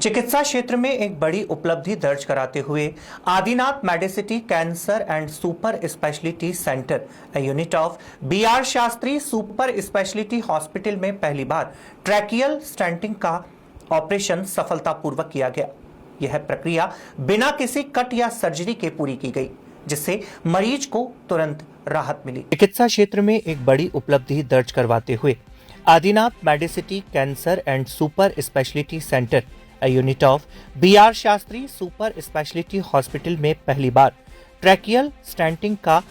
चिकित्सा क्षेत्र में एक बड़ी उपलब्धि दर्ज कराते हुए Adinath Medicity cancer and super speciality centre, unit of BR Shastri super speciality hospital में पहली बार ट्रैकियल स्टेंटिंग का ऑपरेशन सफलतापूर्वक किया गया। यह प्रक्रिया बिना किसी कट या सर्जरी के पूरी की गई, जिससे मरीज को तुरंत राहत मिली। चिकित्सा क्षेत्र में एक बड़ी उपलब्धि दर्ज करवाते हुए Adinath Medicity cancer and super speciality centre, unit of BR Shastri super speciality hospital में पहली बार ट्रैकियल स्टेंटिंग का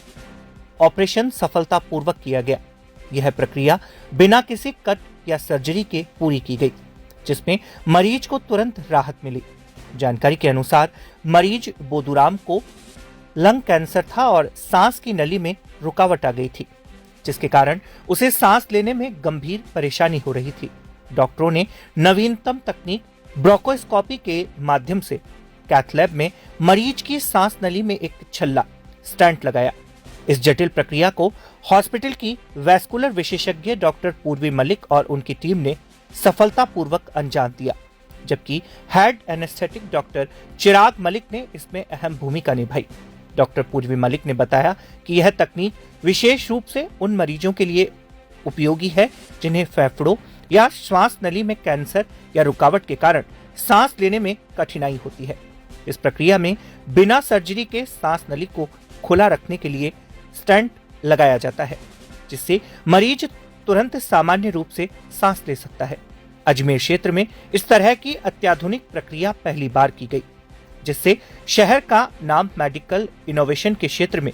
ऑपरेशन सफलतापूर्वक किया गया। यह प्रक्रिया बिना किसी कट या सर्जरी के पूरी की गई, जिसमें मरीज को तुरंत राहत मिली। जानकारी के अनुसार मरीज बोदूराम को लंग कैंसर था और सांस की नली में रुकावट आ गई थी, जिसके कारण उसे सांस लेने में गंभीर परेशानी हो रही थी। डॉक्टरों ने नवीनतम तकनीक ब्रोंकोस्कोपी के माध्यम से कैथ लैब में मरीज की सांस नली में एक छल्ला स्टेंट लगाया। इस जटिल प्रक्रिया को हॉस्पिटल की वैस्कुलर विशेषज्ञ डॉक्टर पूर्वी मलिक और उनकी टीम ने सफलतापूर्वक अंजाम दिया, जबकि हेड एनेस्थेटिक डॉक्टर चिराग मलिक ने इसमें अहम भूमिका निभाई। डॉक्टर पूर्वी मलिक ने बताया कि यह तकनीक विशेष रूप से उन मरीजों के लिए उपयोगी है जिन्हें फेफड़ों या श्वास नली में कैंसर या रुकावट के कारण सांस लेने में कठिनाई होती है। इस प्रक्रिया में बिना सर्जरी के सांस नली को खुला रखने के लिए स्टेंट लगाया जाता है, जिससे मरीज तुरंत सामान्य रूप से सांस ले सकता है। अजमेर क्षेत्र में इस तरह की अत्याधुनिक प्रक्रिया पहली बार की गई, जिससे शहर का नाम मेडिकल इनोवेशन के क्षेत्र में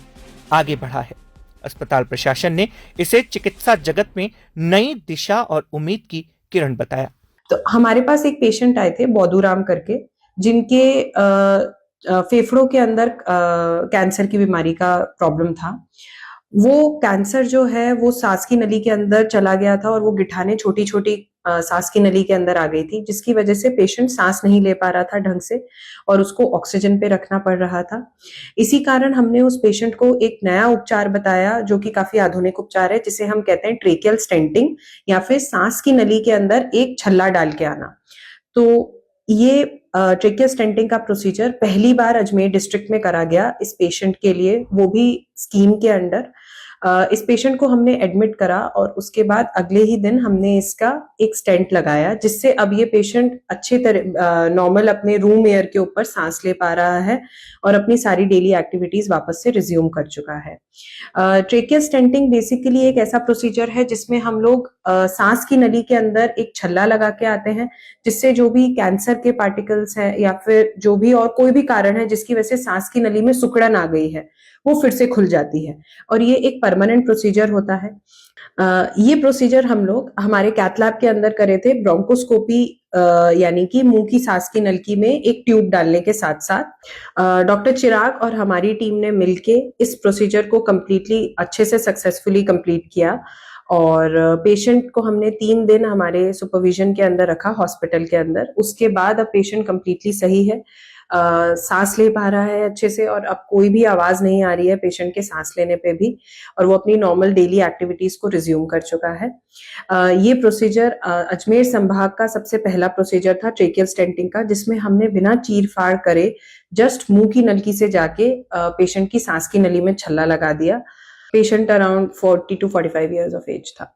आगे बढ़ा है। अस्पताल प्रशासन ने इसे चिकित्सा जगत में नई दिशा और उम्मीद की किरण बताया। तो हमारे पास एक पेशेंट आए थे बोदूराम करके, जिनके फेफड़ों के अंदर कैंसर की बीमारी का प्रॉब्लम था। वो कैंसर जो है वो सांस की नली के अंदर चला गया था और वो गिठाने छोटी छोटी सांस की नली के अंदर आ गई थी, जिसकी वजह से पेशेंट सांस नहीं ले पा रहा था ढंग से और उसको ऑक्सीजन पे रखना पड़ रहा था। इसी कारण हमने उस पेशेंट को एक नया उपचार बताया, जो कि काफी आधुनिक उपचार है, जिसे हम कहते हैं ट्रेकियल स्टेंटिंग, या फिर सांस की नली के अंदर एक छल्ला डाल के आना। तो ये ट्रेकियल स्टेंटिंग का प्रोसीजर पहली बार अजमेर डिस्ट्रिक्ट में करा गया इस पेशेंट के लिए, वो भी स्कीम के अंडर। इस पेशेंट को हमने एडमिट करा और उसके बाद अगले ही दिन हमने इसका एक स्टेंट लगाया, जिससे अब ये पेशेंट अच्छे तरह नॉर्मल अपने रूम एयर के ऊपर सांस ले पा रहा है और अपनी सारी डेली एक्टिविटीज वापस से रिज्यूम कर चुका है। ट्रेकियल स्टेंटिंग बेसिकली एक ऐसा प्रोसीजर है जिसमें हम लोग सांस की नली के अंदर एक छल्ला लगा के आते हैं, जिससे जो भी कैंसर के पार्टिकल्स हैं या फिर जो भी और कोई भी कारण है जिसकी वजह से सांस की नली में सिकुड़न आ गई है, वो फिर से खुल जाती है और ये एक परमानेंट प्रोसीजर होता है। ये प्रोसीजर हम लोग हमारे कैथ लैब के अंदर करे थे ब्रोंकोस्कोपी, यानी कि मुंह की सांस की नलकी में एक ट्यूब डालने के साथ साथ डॉक्टर चिराग और हमारी टीम ने मिलके इस प्रोसीजर को कंप्लीटली अच्छे से सक्सेसफुली कंप्लीट किया और पेशेंट को हमने 3 दिन हमारे सुपरविजन के अंदर रखा हॉस्पिटल के अंदर। उसके बाद अब पेशेंट कंप्लीटली सही है, सांस ले पा रहा है अच्छे से और अब कोई भी आवाज नहीं आ रही है पेशेंट के सांस लेने पे भी, और वो अपनी नॉर्मल डेली एक्टिविटीज को रिज्यूम कर चुका है। ये प्रोसीजर अजमेर संभाग का सबसे पहला प्रोसीजर था ट्रेकियल स्टेंटिंग का, जिसमें हमने बिना चीर फाड़ करे जस्ट मुंह की नलकी से जाके पेशेंट की सांस की नली में छल्ला लगा दिया। Patient around 40 to 45 years of age था।